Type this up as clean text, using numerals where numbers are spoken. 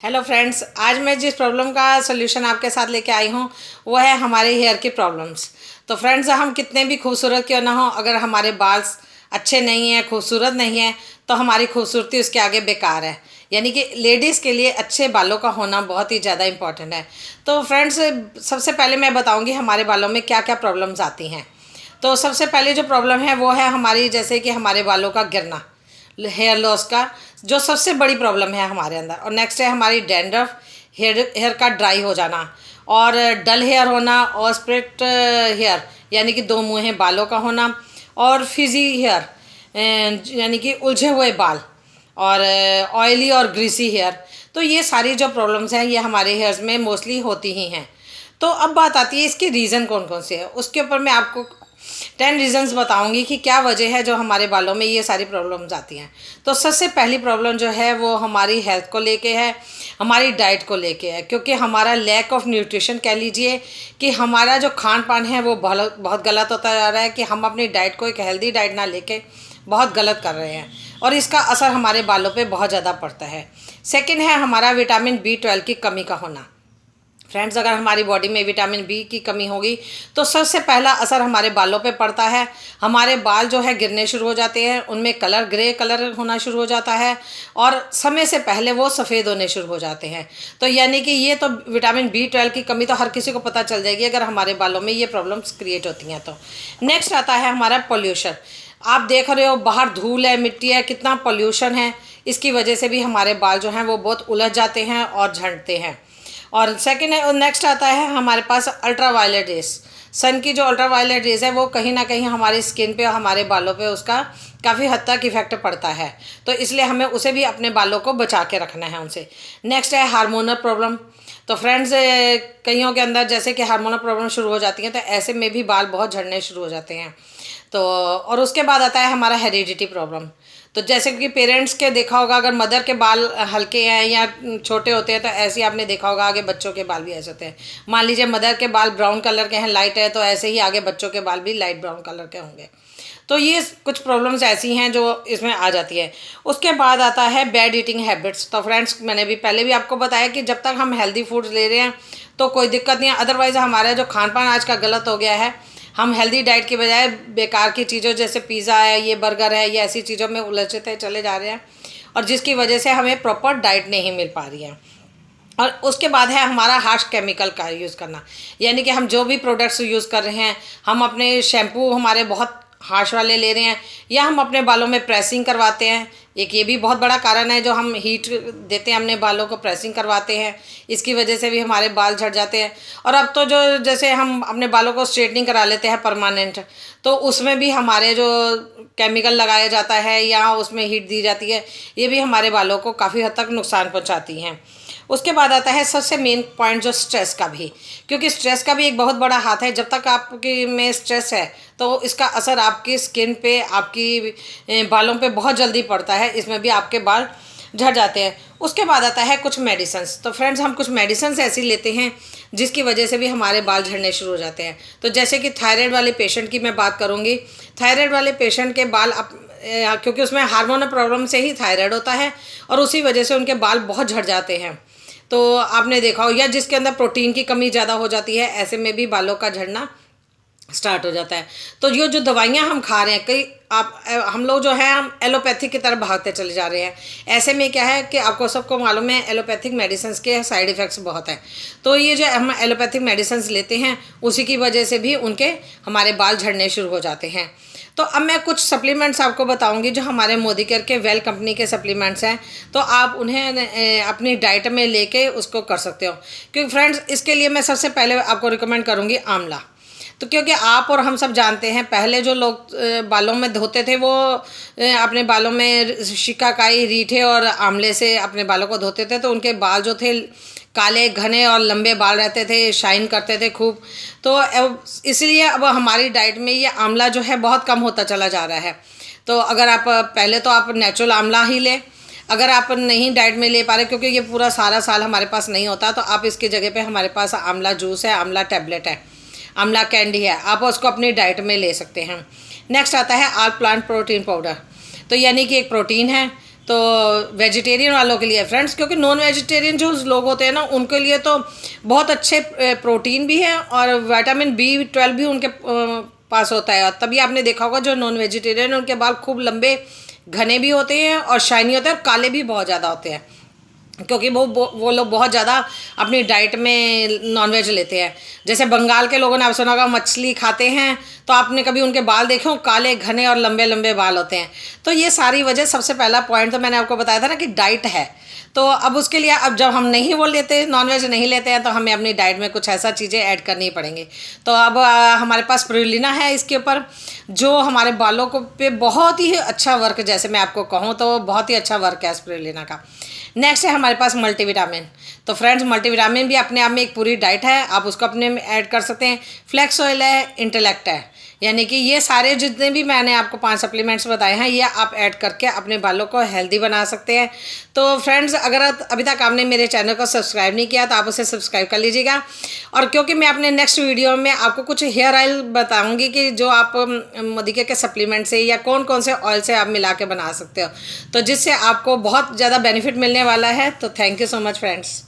Hello friends, आज मैं जिस प्रॉब्लम का सोल्यूशन आपके साथ लेके आई हूँ वो है हमारे हेयर की प्रॉब्लम्स। तो फ्रेंड्स, हम कितने भी खूबसूरत क्यों ना हो, अगर हमारे बाल अच्छे नहीं हैं, खूबसूरत नहीं है, तो हमारी खूबसूरती उसके आगे बेकार है। यानी कि लेडीज़ के लिए अच्छे बालों का होना बहुत ही ज़्यादा इम्पॉर्टेंट है। तो फ्रेंड्स, सबसे पहले मैं बताऊँगी हमारे बालों में क्या क्या प्रॉब्लम्स आती हैं। तो सबसे पहले जो प्रॉब्लम है वो है हमारी, जैसे कि हमारे बालों का गिरना, हेयर लॉस का जो सबसे बड़ी प्रॉब्लम है हमारे अंदर। और नेक्स्ट है हमारी डैंड्रफ, हेयर का ड्राई हो जाना, और डल हेयर होना, और स्प्लिट हेयर यानी कि दो मुँहे बालों का होना, और फिजी हेयर यानी कि उलझे हुए बाल, और ऑयली और ग्रीसी हेयर। तो ये सारी जो प्रॉब्लम्स हैं ये हमारे हेयर्स में मोस्टली होती ही हैं। तो अब बात आती है इसके रीज़न कौन कौन से हैं। उसके ऊपर मैं आपको 10 रीजंस बताऊंगी कि क्या वजह है जो हमारे बालों में ये सारी प्रॉब्लम्स आती हैं। तो सबसे पहली प्रॉब्लम जो है वो हमारी हेल्थ को लेके है, हमारी डाइट को लेके है। क्योंकि हमारा लैक ऑफ न्यूट्रिशन कह लीजिए कि हमारा जो खान पान है वो बहुत बहुत गलत होता जा रहा है, कि हम अपनी डाइट को एक हेल्दी डाइट ना लेके बहुत गलत कर रहे हैं, और इसका असर हमारे बालों पे बहुत ज़्यादा पड़ता है। सेकंड है हमारा विटामिन B12 की कमी का होना। फ्रेंड्स, अगर हमारी बॉडी में विटामिन बी की कमी होगी तो सबसे पहला असर हमारे बालों पे पड़ता है। हमारे बाल जो है गिरने शुरू हो जाते हैं, उनमें कलर ग्रे कलर होना शुरू हो जाता है, और समय से पहले वो सफ़ेद होने शुरू हो जाते हैं। तो यानी कि ये तो विटामिन B12 की कमी तो हर किसी को पता चल जाएगी अगर हमारे बालों में ये प्रॉब्लम्स क्रिएट होती हैं। तो नेक्स्ट आता है हमारा पोल्यूशन। आप देख रहे हो बाहर धूल है, मिट्टी है, कितना पोल्यूशन है। इसकी वजह से भी हमारे बाल जो हैं वो बहुत उलझ जाते हैं और झड़ते हैं। और सेकंड है, नेक्स्ट आता है हमारे पास अल्ट्रा वायलेट रेस। सन की जो अल्ट्रा वायलेट रेस है वो कहीं ना कहीं हमारी स्किन पे और हमारे बालों पे उसका काफ़ी हद तक इफेक्ट पड़ता है। तो इसलिए हमें उसे भी अपने बालों को बचा के रखना है उनसे। नेक्स्ट है हार्मोनल प्रॉब्लम। तो फ्रेंड्स, कईयों के अंदर जैसे कि हार्मोनल प्रॉब्लम शुरू हो जाती हैं तो ऐसे में भी बाल बहुत झड़ने शुरू हो जाते हैं। तो और उसके बाद आता है हमारा हेरिडिटी प्रॉब्लम। तो जैसे कि पेरेंट्स के देखा होगा, अगर मदर के बाल हल्के हैं या छोटे होते हैं तो ऐसे ही आपने देखा होगा आगे बच्चों के बाल भी ऐसे होते हैं। मान लीजिए मदर के बाल ब्राउन कलर के हैं, लाइट है, तो ऐसे ही आगे बच्चों के बाल भी लाइट ब्राउन कलर के होंगे। तो ये कुछ प्रॉब्लम्स ऐसी हैं जो इसमें आ जाती है। उसके बाद आता है बैड ईटिंग हैबिट्स। तो फ्रेंड्स, मैंने भी पहले भी आपको बताया कि जब तक हम हेल्दी फूड्स ले रहे हैं तो कोई दिक्कत नहीं है। अदरवाइज़ हमारा जो खान पान आज का गलत हो गया है, हम हेल्दी डाइट के बजाय बेकार की चीज़ों जैसे पिज़्ज़ा है, ये बर्गर है, ये ऐसी चीज़ों में उलझते चले जा रहे हैं, और जिसकी वजह से हमें प्रॉपर डाइट नहीं मिल पा रही है। और उसके बाद है हमारा हार्श केमिकल का यूज़ करना। यानी कि हम जो भी प्रोडक्ट्स यूज़ कर रहे हैं, हम अपने शैम्पू हमारे बहुत हार्श वाले ले रहे हैं, या हम अपने बालों में प्रेसिंग करवाते हैं। एक ये भी बहुत बड़ा कारण है, जो हम हीट देते हैं अपने बालों को, प्रेसिंग करवाते हैं, इसकी वजह से भी हमारे बाल झड़ जाते हैं। और अब तो जो जैसे हम अपने बालों को स्ट्रेटनिंग करा लेते हैं परमानेंट, तो उसमें भी हमारे जो केमिकल लगाया जाता है या उसमें हीट दी जाती है, ये भी हमारे बालों को काफ़ी हद तक नुकसान पहुँचाती हैं। उसके बाद आता है सबसे मेन पॉइंट जो स्ट्रेस का भी, क्योंकि स्ट्रेस का भी एक बहुत बड़ा हाथ है। जब तक आपके में स्ट्रेस है तो इसका असर आपकी स्किन पे, आपकी बालों पे बहुत जल्दी पड़ता है, इसमें भी आपके बाल झड़ जाते हैं। उसके बाद आता है कुछ मेडिसिन्स। तो फ्रेंड्स, हम कुछ मेडिसिन्स ऐसी लेते हैं जिसकी वजह से भी हमारे बाल झड़ने शुरू हो जाते हैं। तो जैसे कि थायराइड वाले पेशेंट की मैं बात करूँगी। थायराइड वाले पेशेंट के बाल क्योंकि उसमें हार्मोनल प्रॉब्लम से ही थायराइड होता है, और उसी वजह से उनके बाल बहुत झड़ जाते हैं। तो आपने देखा हो, या जिसके अंदर प्रोटीन की कमी ज़्यादा हो जाती है, ऐसे में भी बालों का झड़ना स्टार्ट हो जाता है। तो ये जो दवाइयाँ हम खा रहे हैं, कई हम लोग जो है हम एलोपैथिक की तरफ भागते चले जा रहे हैं। ऐसे में क्या है कि आपको सबको मालूम है एलोपैथिक मेडिसिन के साइड इफ़ेक्ट्स बहुत हैं। तो ये जो हम एलोपैथिक मेडिसिन लेते हैं उसी की वजह से भी उनके हमारे बाल झड़ने शुरू हो जाते हैं। तो अब मैं कुछ सप्लीमेंट्स आपको बताऊंगी जो हमारे मोदी केयर के वेल कंपनी के सप्लीमेंट्स हैं। तो आप उन्हें अपनी डाइट में लेके उसको कर सकते हो। क्योंकि फ्रेंड्स, इसके लिए मैं सबसे पहले आपको रिकमेंड करूँगी आंवला। तो क्योंकि आप और हम सब जानते हैं, पहले जो लोग बालों में धोते थे वो अपने बालों में शिकाकाई, रीठे और आंवले से अपने बालों को धोते थे, तो उनके बाल जो थे काले घने और लंबे बाल रहते थे, शाइन करते थे खूब। तो इसलिए अब हमारी डाइट में ये आंवला जो है बहुत कम होता चला जा रहा है। तो अगर आप पहले तो आप नेचुरल आंवला ही लें। अगर आप नहीं डाइट में ले पा रहे, क्योंकि ये पूरा सारा साल हमारे पास नहीं होता, तो आप इसकी जगह पे हमारे पास आंवला जूस है, आंवला टैबलेट है, आंवला कैंडी है, आप उसको अपनी डाइट में ले सकते हैं। नेक्स्ट आता है आल प्लांट प्रोटीन पाउडर। तो यानी कि एक प्रोटीन है। तो वेजिटेरियन वालों के लिए फ्रेंड्स, क्योंकि नॉन वेजिटेरियन जो लोग होते हैं ना उनके लिए तो बहुत अच्छे प्रोटीन भी है और विटामिन B12 भी उनके पास होता है। और तभी आपने देखा होगा जो नॉन वेजिटेरियन उनके बाल खूब लंबे घने भी होते हैं और शाइनी होते हैं और काले भी बहुत ज़्यादा होते हैं, क्योंकि वो लोग बहुत ज़्यादा अपनी डाइट में नॉनवेज लेते हैं। जैसे बंगाल के लोगों ने आप सुना होगा मछली खाते हैं, तो आपने कभी उनके बाल देखे हो, काले घने और लंबे लंबे बाल होते हैं। तो ये सारी वजह, सबसे पहला पॉइंट तो मैंने आपको बताया था ना कि डाइट है। तो अब उसके लिए अब जब हम नहीं वो लेते, नॉनवेज नहीं लेते हैं, तो हमें अपनी डाइट में कुछ ऐसा चीज़ें ऐड करनी पड़ेंगी। तो अब हमारे पास स्पिरुलिना है इसके ऊपर, जो हमारे बालों को पे बहुत ही अच्छा वर्क, जैसे मैं आपको कहूँ तो बहुत ही अच्छा वर्क है स्पिरुलिना का। नेक्स्ट है हमारे पास मल्टीविटामिन। तो फ्रेंड्स मल्टीविटामिन भी अपने आप में एक पूरी डाइट है, आप उसको अपने में ऐड कर सकते हैं। फ्लैक्स ऑयल है, इंटेलेक्ट है, यानी कि ये सारे जितने भी मैंने आपको 5 सप्लीमेंट्स बताए हैं ये आप ऐड करके अपने बालों को हेल्दी बना सकते हैं। तो फ्रेंड्स अगर अभी तक आपने मेरे चैनल को सब्सक्राइब नहीं किया तो आप उसे सब्सक्राइब कर लीजिएगा। और क्योंकि मैं अपने नेक्स्ट वीडियो में आपको कुछ हेयर ऑयल बताऊंगी कि जो आप मोदिके के सप्लीमेंट से या कौन कौन से ऑयल से आप मिला के बना सकते हो, तो जिससे आपको बहुत ज़्यादा बेनिफिट मिलने वाला है। तो thank you so much friends.